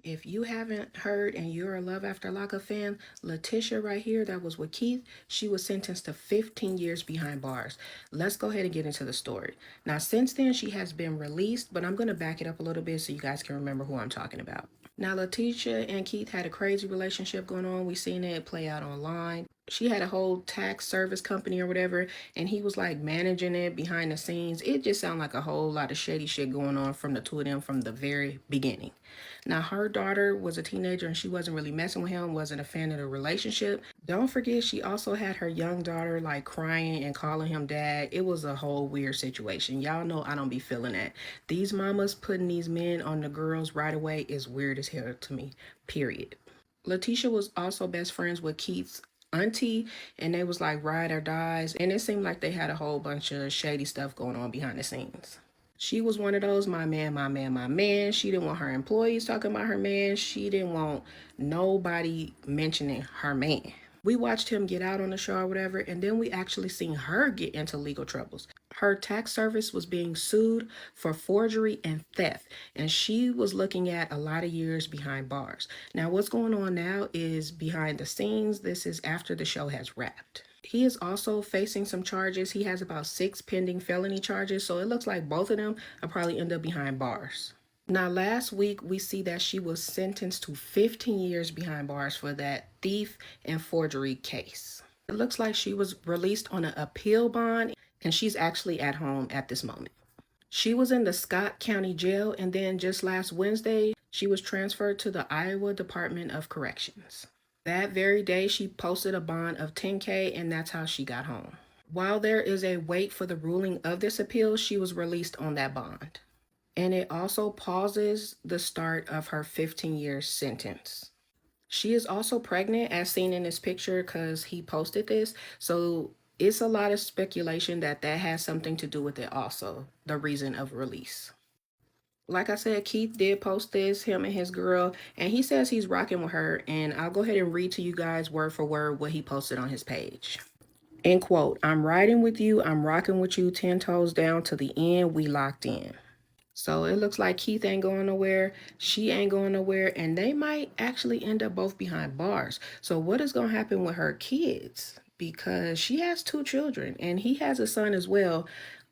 If you haven't heard and you're a Love After Lockup fan, Latisha right here, that was with Keith, she was sentenced to 15 years behind bars. Let's go ahead and get into the story. Now, since then, she has been released, but I'm going to back it up a little bit so you guys can remember who I'm talking about. Now, Latisha and Keith had a crazy relationship going on. We seen it play out online. She had a whole tax service company or whatever, and he was like managing it behind the scenes. It just sounded like a whole lot of shady shit going on from the two of them from the very beginning. Now, her daughter was a teenager and she wasn't really messing with him, wasn't a fan of the relationship. Don't forget, she also had her young daughter like crying and calling him dad. It was a whole weird situation. Y'all know I don't be feeling that. These mamas putting these men on the girls right away is weird as hell to me, period. Latisha was also best friends with Keith's auntie, and they was like ride or dies, and it seemed like they had a whole bunch of shady stuff going on behind the scenes. She was one of those my man, my man, my man. She didn't want her employees talking about her man. She didn't want nobody mentioning her man. We watched him get out on the show or whatever, and then we actually seen her get into legal troubles. Her tax service was being sued for forgery and theft, and she was looking at a lot of years behind bars. Now, what's going on now is behind the scenes. This is after the show has wrapped. He is also facing some charges. He has about 6 pending felony charges, so it looks like both of them will probably end up behind bars. Now, last week, we see that she was sentenced to 15 years behind bars for that thief and forgery case. It looks like she was released on an appeal bond, and she's actually at home at this moment. She was in the Scott County Jail, and then just last Wednesday, she was transferred to the Iowa Department of Corrections. That very day, she posted a bond of 10K, and that's how she got home. While there is a wait for the ruling of this appeal, she was released on that bond. And it also pauses the start of her 15-year sentence. She is also pregnant, as seen in this picture, because he posted this. So it's a lot of speculation that that has something to do with it also, the reason of release. Like I said, Keith did post this, him and his girl, and he says he's rocking with her. And I'll go ahead and read to you guys word for word what he posted on his page. End quote. I'm riding with you. I'm rocking with you 10 toes down to the end. We locked in. So it looks like Keith ain't going nowhere, she ain't going nowhere, and they might actually end up both behind bars. So what is going to happen with her kids? Because she has 2 children and he has a son as well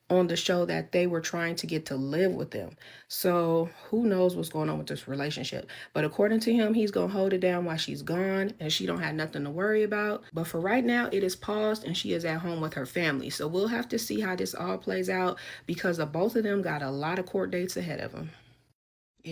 on the show that they were trying to get to live with them. So who knows what's going on with this relationship. But according to him, he's going to hold it down while she's gone and she don't have nothing to worry about. But for right now, it is paused and she is at home with her family. So we'll have to see how this all plays out because the both of them got a lot of court dates ahead of them.